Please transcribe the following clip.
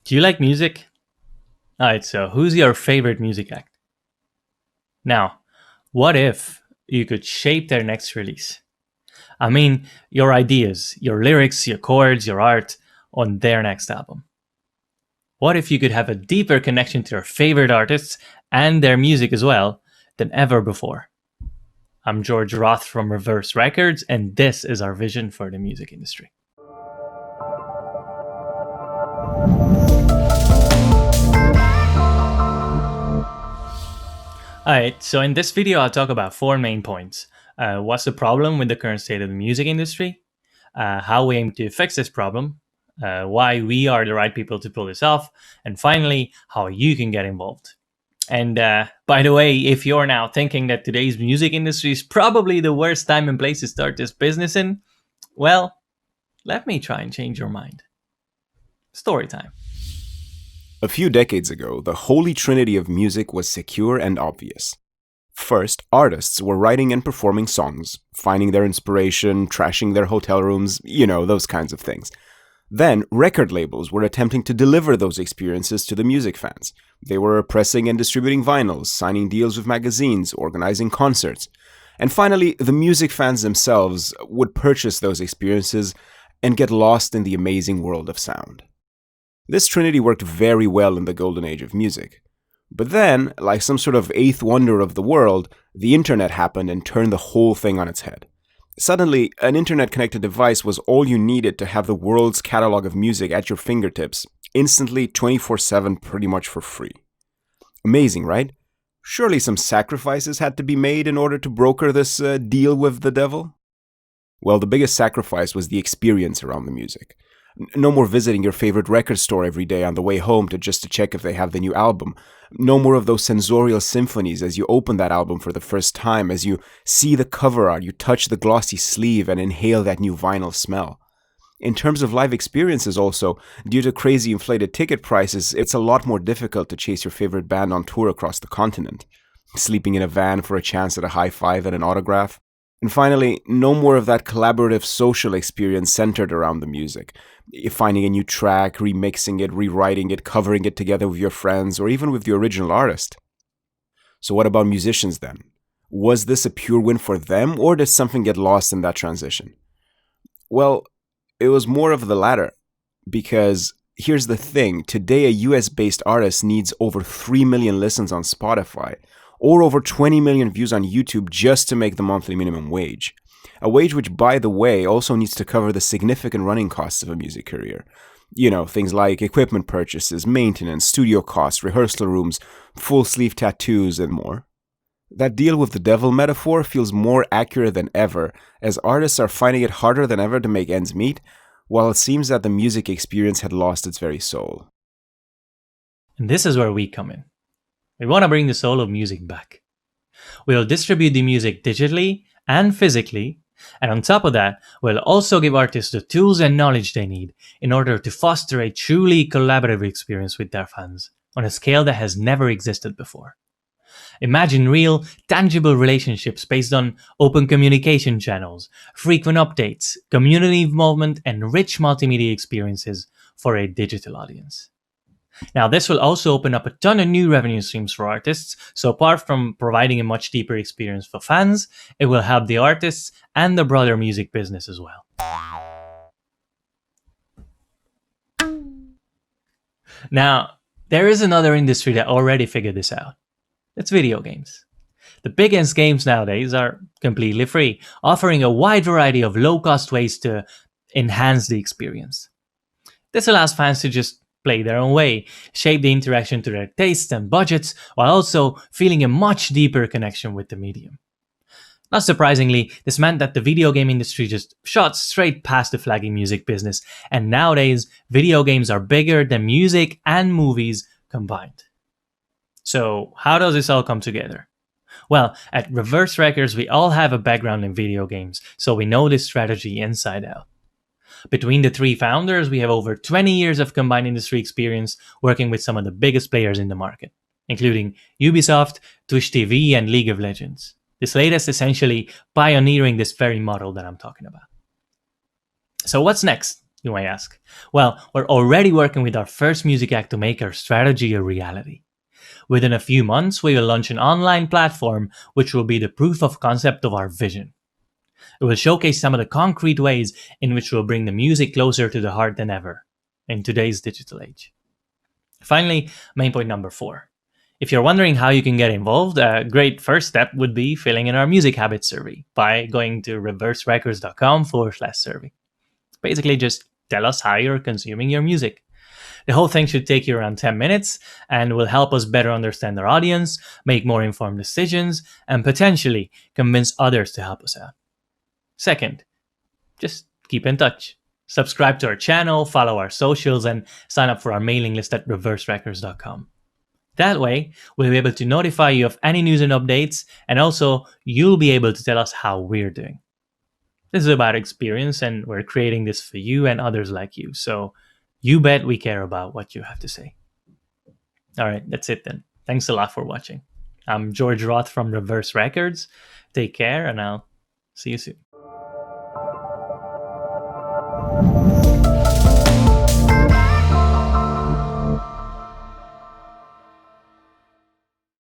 Do you like music? Alright, so who's your favorite music act? Now, what if you could shape their next release? I mean, your ideas, your lyrics, your chords, your art on their next album. What if you could have a deeper connection to your favorite artists and their music as well than ever before? I'm George Roth from Reverse Records, and this is our vision for the music industry. Alright, so in this video, I'll talk about four main points. What's the problem with the current state of the music industry? How we aim to fix this problem? Why we are the right people to pull this off? And finally, how you can get involved. And by the way, if you're now thinking that today's music industry is probably the worst time and place to start this business in, well, let me try and change your mind. Story time. A few decades ago, the holy trinity of music was secure and obvious. First, artists were writing and performing songs, finding their inspiration, trashing their hotel rooms, those kinds of things. Then, record labels were attempting to deliver those experiences to the music fans. They were pressing and distributing vinyls, signing deals with magazines, organizing concerts. And finally, the music fans themselves would purchase those experiences and get lost in the amazing world of sound. This trinity worked very well in the golden age of music. But then, like some sort of eighth wonder of the world, the internet happened and turned the whole thing on its head. Suddenly, an internet-connected device was all you needed to have the world's catalog of music at your fingertips, instantly 24/7 pretty much for free. Amazing, right? Surely some sacrifices had to be made in order to broker this deal with the devil? Well, the biggest sacrifice was the experience around the music. No more visiting your favorite record store every day on the way home just to check if they have the new album. No more of those sensorial symphonies as you open that album for the first time, as you see the cover art, you touch the glossy sleeve and inhale that new vinyl smell. In terms of live experiences also, due to crazy inflated ticket prices, it's a lot more difficult to chase your favorite band on tour across the continent. Sleeping in a van for a chance at a high five and an autograph. And finally, no more of that collaborative social experience centered around the music. Finding a new track, remixing it, rewriting it, covering it together with your friends, or even with the original artist. So what about musicians then? Was this a pure win for them, or did something get lost in that transition? Well, it was more of the latter. Because here's the thing, today a US-based artist needs over 3 million listens on Spotify, or over 20 million views on YouTube just to make the monthly minimum wage. A wage which, by the way, also needs to cover the significant running costs of a music career. Things like equipment purchases, maintenance, studio costs, rehearsal rooms, full sleeve tattoos, and more. That deal with the devil metaphor feels more accurate than ever, as artists are finding it harder than ever to make ends meet, while it seems that the music experience had lost its very soul. And this is where we come in. We want to bring the soul of music back. We'll distribute the music digitally and physically, and on top of that, we'll also give artists the tools and knowledge they need in order to foster a truly collaborative experience with their fans on a scale that has never existed before. Imagine real, tangible relationships based on open communication channels, frequent updates, community involvement, and rich multimedia experiences for a digital audience. Now, this will also open up a ton of new revenue streams for artists, so apart from providing a much deeper experience for fans, it will help the artists and the broader music business as well. Now, there is another industry that already figured this out. It's video games. The biggest games nowadays are completely free, offering a wide variety of low-cost ways to enhance the experience. This allows fans to just play their own way, shape the interaction to their tastes and budgets, while also feeling a much deeper connection with the medium. Not surprisingly, this meant that the video game industry just shot straight past the flagging music business, and nowadays, video games are bigger than music and movies combined. So, how does this all come together? Well, at Reverse Records, we all have a background in video games, so we know this strategy inside out. Between the three founders, we have over 20 years of combined industry experience working with some of the biggest players in the market, including Ubisoft, Twitch TV, and League of Legends. This latest essentially pioneering this very model that I'm talking about. So what's next? you might ask? Well, we're already working with our first music act to make our strategy a reality. Within a few months, we will launch an online platform which will be the proof of concept of our vision. It will showcase some of the concrete ways in which we'll bring the music closer to the heart than ever in today's digital age. Finally, main point number 4. If you're wondering how you can get involved, a great first step would be filling in our music habits survey by going to reverserecords.com/survey. Basically, just tell us how you're consuming your music. The whole thing should take you around 10 minutes and will help us better understand our audience, make more informed decisions, and potentially convince others to help us out. Second, just keep in touch. Subscribe to our channel, follow our socials, and sign up for our mailing list at reverserecords.com. That way, we'll be able to notify you of any news and updates, and also you'll be able to tell us how we're doing. This is about experience, and we're creating this for you and others like you, so you bet we care about what you have to say. All right, that's it then. Thanks a lot for watching. I'm George Roth from Reverse Records. Take care, and I'll see you soon.